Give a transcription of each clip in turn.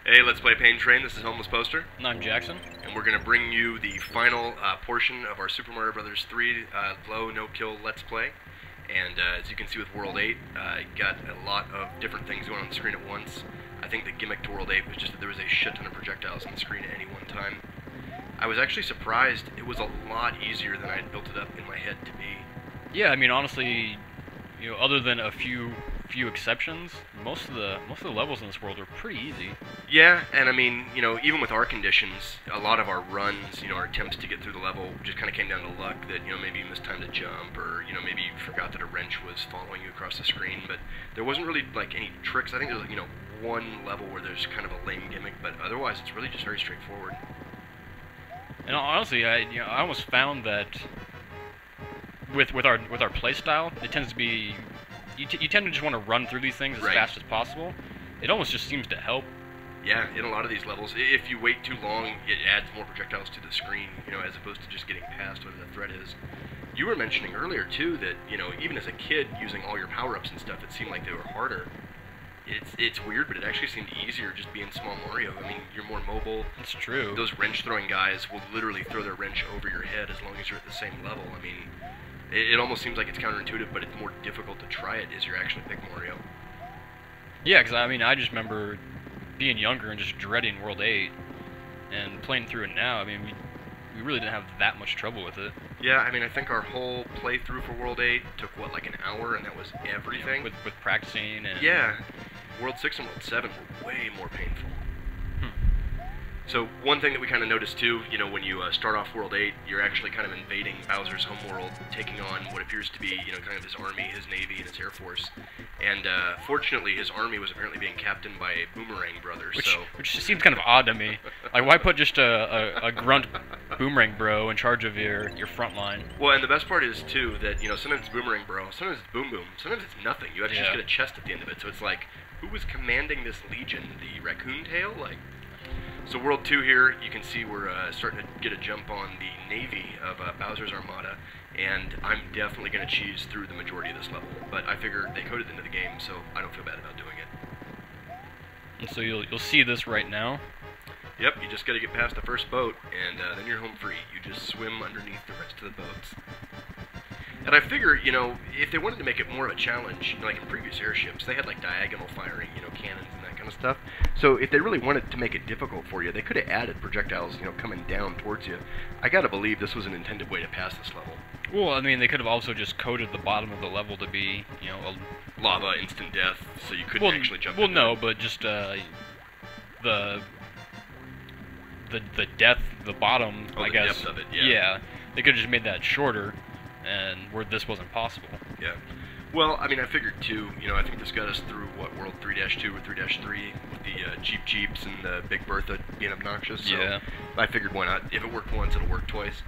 Hey, let's play Pain Train. This is Homeless Poster, And I'm Jackson. and we're going to bring you the final portion of our Super Mario Bros. 3 low no-kill Let's Play. And as you can see with World 8, got a lot of different things going on the screen at once. I think the gimmick to World 8 was just that there was a shit ton of projectiles on the screen at any one time. I was actually surprised it was a lot easier than I had built it up in my head to be. Yeah, I mean, honestly, other than a few exceptions, most of the levels in this world are pretty easy. Yeah, and I mean, even with our conditions, a lot of our runs, our attempts to get through the level just kind of came down to luck that, maybe you missed time to jump, or, maybe you forgot that a wrench was following you across the screen, but there wasn't really, like, any tricks. I think there's, one level where there's kind of a lame gimmick, but otherwise it's really just very straightforward. And honestly, I almost found that with our play style, it tends to be you tend to just want to run through these things as fast as possible. It almost just seems to help. Yeah, in a lot of these levels, if you wait too long, it adds more projectiles to the screen, as opposed to just getting past whatever the threat is. You were mentioning earlier, too, that, even as a kid, using all your power-ups and stuff, it seemed like they were harder. It's weird, but it actually seemed easier just being Small Mario. I mean, you're more mobile. It's true. Those wrench-throwing guys will literally throw their wrench over your head as long as you're at the same level. I mean, it almost seems like it's counterintuitive, but it's more difficult to try it as you're actually Big Mario. Yeah, because, I mean, I just remember being younger and just dreading World 8, and playing through it now, I mean, we really didn't have that much trouble with it. Yeah, I mean, I think our whole playthrough for World 8 took, what, like an hour, and that was everything? With practicing and... Yeah. World 6 and World 7 were way more painful. So one thing that we kind of noticed too, when you start off World 8, you're actually kind of invading Bowser's homeworld, taking on what appears to be, kind of his army, his navy, and his air force. And fortunately, his army was apparently being captained by a Boomerang brother. Which seems kind of odd to me. Like, why put just a grunt Boomerang bro in charge of your front line? Well, and the best part is too that sometimes it's Boomerang bro, sometimes it's Boom Boom, sometimes it's nothing. You actually just get a chest at the end of it. So it's like, who was commanding this legion? The Raccoon Tail, like. So World 2 here, you can see we're starting to get a jump on the navy of Bowser's Armada, and I'm definitely going to cheese through the majority of this level, but I figure they coded into the game, so I don't feel bad about doing it. And so you'll see this right now. Yep, you just got to get past the first boat, and then you're home free. You just swim underneath the rest of the boats. And I figure, if they wanted to make it more of a challenge, like in previous airships, they had like diagonal firing, cannons and that kind of stuff. So if they really wanted to make it difficult for you, they could have added projectiles, coming down towards you. I gotta believe this was an intended way to pass this level. Well, I mean, they could have also just coded the bottom of the level to be, a lava instant death, so you couldn't actually jump. Well, no, but just the depth, the bottom, I guess. Depth of it, yeah. They could have just made that shorter, and where this wasn't possible. Yeah. Well, I mean, I figured too, I think this got us through, what, World 3-2 or 3-3 with the Jeeps and the Big Bertha being obnoxious, so yeah. I figured why not? If it worked once, it'll work twice.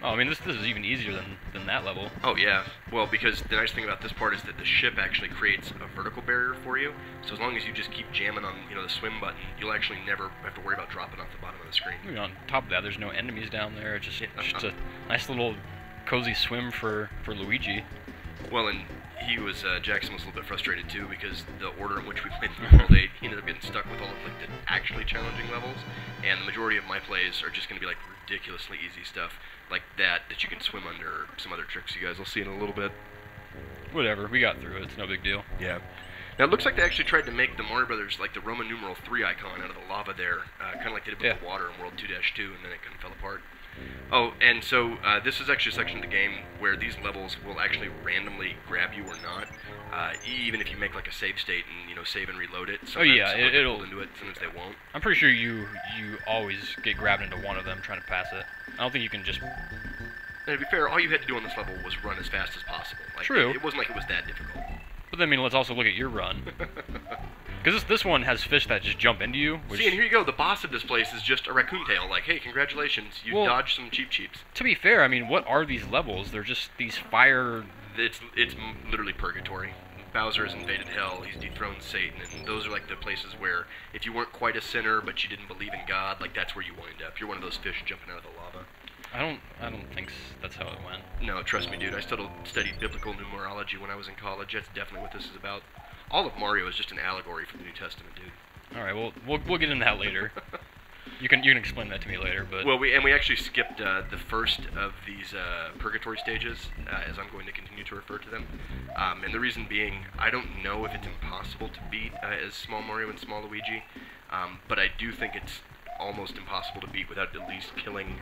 Oh, I mean, this is even easier than that level. Oh, yeah. Well, because the nice thing about this part is that the ship actually creates a vertical barrier for you, so as long as you just keep jamming on, the swim button, you'll actually never have to worry about dropping off the bottom of the screen. I mean, on top of that, there's no enemies down there, it's just a nice little cozy swim for Luigi. Well, and Jackson was a little bit frustrated too, because the order in which we played through World 8, he ended up getting stuck with all of like the actually challenging levels, and the majority of my plays are just going to be like ridiculously easy stuff, like that you can swim under, or some other tricks you guys will see in a little bit. Whatever, we got through it, it's no big deal. Yeah. Now, it looks like they actually tried to make the Mario Brothers like the Roman numeral 3 icon out of the lava there, kind of like they did with the water in World 2-2, and then it kind of fell apart. Oh, and so this is actually a section of the game where these levels will actually randomly grab you or not, even if you make like a save state and save and reload it. Oh yeah, it'll into it. Sometimes they won't. I'm pretty sure you always get grabbed into one of them trying to pass it. I don't think you can just. And to be fair, all you had to do on this level was run as fast as possible. Like, True. It wasn't like it was that difficult. But then, I mean, let's also look at your run. Because this one has fish that just jump into you. See, and here you go. The boss of this place is just a raccoon tail. Like, hey, congratulations, you dodged some cheeps. To be fair, I mean, what are these levels? They're just these fire... It's literally purgatory. Bowser has invaded hell, he's dethroned Satan, and those are like the places where if you weren't quite a sinner, but you didn't believe in God, like that's where you wind up. You're one of those fish jumping out of the lava. I don't think that's how it went. No, trust me, dude. I studied biblical numerology when I was in college. That's definitely what this is about. All of Mario is just an allegory for the New Testament, dude. All right, well, we'll get into that later. You can explain that to me later, but well, we actually skipped the first of these purgatory stages, as I'm going to continue to refer to them. And the reason being, I don't know if it's impossible to beat as Small Mario and Small Luigi, but I do think it's almost impossible to beat without at least killing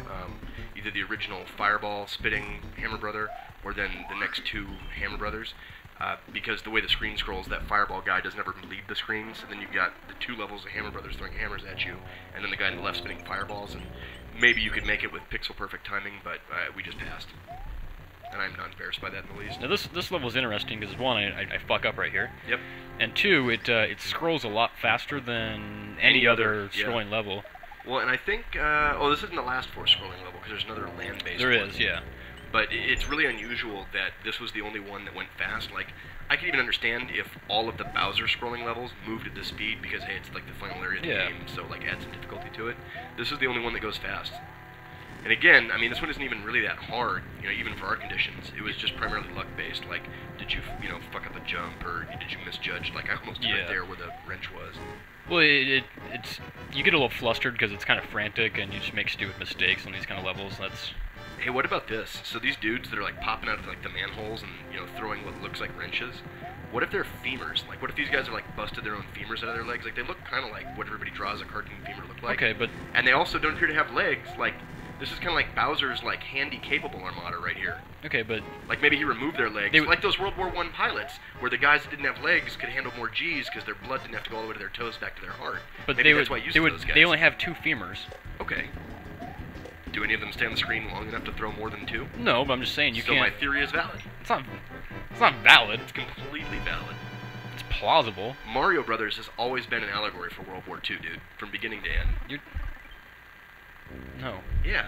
either the original Fireball spitting Hammer Brother or then the next two Hammer Brothers. Because the way the screen scrolls, that Fireball guy doesn't ever leave the screen, so then you've got the two levels of Hammer Brothers throwing hammers at you, and then the guy on the left spinning fireballs, and maybe you could make it with pixel-perfect timing, but we just passed. And I'm not embarrassed by that in the least. Now this level is interesting because, one, I fuck up right here. Yep. And two, it scrolls a lot faster than any other scrolling level. Well, and I think, this isn't the last 4 scrolling level, because there's another land-based There one. is, yeah. But it's really unusual that this was the only one that went fast. Like, I could even understand if all of the Bowser scrolling levels moved at this speed because, hey, it's like the final area of the game, so like add some difficulty to it. This is the only one that goes fast. And again, I mean, this one isn't even really that hard, even for our conditions. It was just primarily luck-based. Like, did you, fuck up a jump, or did you misjudge? Like, I almost did right there where the wrench was. Well, it's you get a little flustered because it's kind of frantic, and you just make stupid mistakes on these kind of levels. Hey, what about this? So these dudes that are like popping out of like the manholes and throwing what looks like wrenches, what if they're femurs? Like, what if these guys are like busted their own femurs out of their legs? Like, they look kind of like what everybody draws a cartoon femur look like. Okay, but and they also don't appear to have legs. Like, this is kind of like Bowser's like handy capable armada right here. Okay, but like maybe he removed their legs, like those World War I pilots, where the guys that didn't have legs could handle more G's because their blood didn't have to go all the way to their toes back to their heart. But maybe that's why you use those guys. They only have 2 femurs. Okay. Do any of them stay on the screen long enough to throw more than 2? No, but I'm just saying you can't. So my theory is valid. It's not valid. It's completely valid. It's plausible. Mario Brothers has always been an allegory for World War II, dude, from beginning to end. No. Yeah.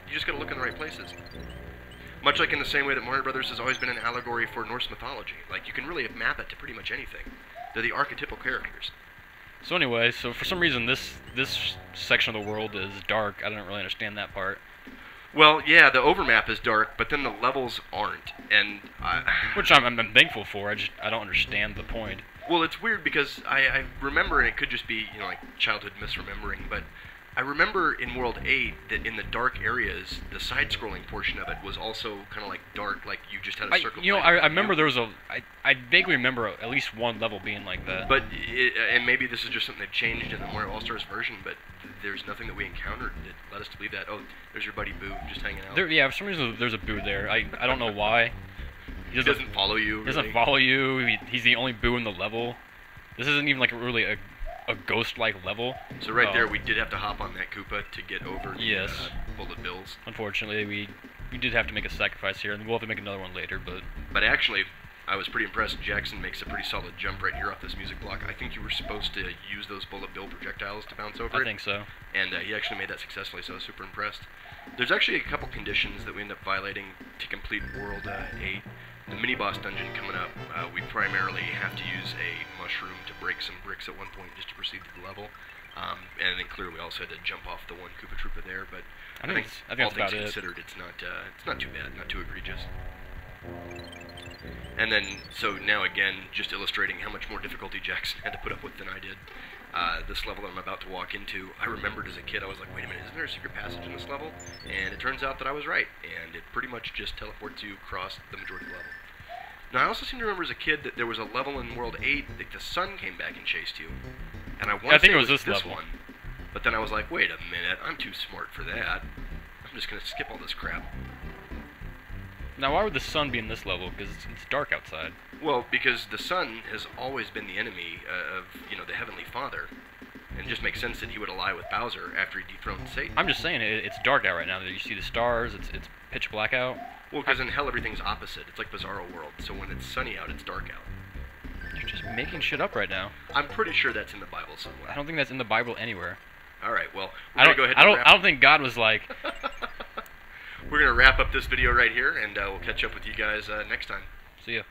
You just gotta look in the right places. Much like in the same way that Mario Brothers has always been an allegory for Norse mythology. Like, you can really map it to pretty much anything. They're the archetypal characters. So anyway, for some reason this section of the world is dark. I don't really understand that part. Well, yeah, the overmap is dark, but then the levels aren't, and which I'm thankful for. I don't understand the point. Well, it's weird because I remember, and it could just be like childhood misremembering, but I remember in World 8 that in the dark areas, the side-scrolling portion of it was also kind of like dark, like you just had a circle. I remember there was I vaguely remember at least one level being like that. But, and maybe this is just something that changed in the Mario All-Stars version, but there's nothing that we encountered that led us to believe that. Oh, there's your buddy Boo just hanging out. Yeah, for some reason there's a Boo there. I don't know why. He doesn't follow you, really. He doesn't follow you. He's the only Boo in the level. This isn't even like really a ghost-like level. So right there, we did have to hop on that Koopa to get over the bullet bills. Unfortunately, we did have to make a sacrifice here, and we'll have to make another one later, but... But actually, I was pretty impressed. Jackson makes a pretty solid jump right here off this music block. I think you were supposed to use those bullet bill projectiles to bounce over it. I think so. And he actually made that successfully, so I was super impressed. There's actually a couple conditions that we end up violating to complete World 8. The mini-boss dungeon coming up, we primarily have to use a mushroom to break some bricks at one point just to proceed to the level. And then clearly we also had to jump off the one Koopa Troopa there, but I think all things considered, it's not too bad, not too egregious. And then, so now again, just illustrating how much more difficulty Jackson had to put up with than I did. This level that I'm about to walk into, I remembered as a kid, I was like, wait a minute, isn't there a secret passage in this level? And it turns out that I was right, and it pretty much just teleports you across the majority of the level. Now, I also seem to remember as a kid that there was a level in World 8 that the sun came back and chased you. And I want to say it was this level. One. But then I was like, wait a minute, I'm too smart for that. I'm just going to skip all this crap. Now, why would the sun be in this level? Because it's dark outside. Well, because the sun has always been the enemy of, the Heavenly Father. And it just makes sense that he would ally with Bowser after he dethroned Satan. I'm just saying, it's dark out right now. You see the stars, it's pitch black out. Well, because in hell everything's opposite. It's like Bizarro World. So when it's sunny out, it's dark out. You're just making shit up right now. I'm pretty sure that's in the Bible somewhere. I don't think that's in the Bible anywhere. All right, well, we're going to go ahead and I don't think God was like... We're going to wrap up this video right here, and we'll catch up with you guys next time. See ya.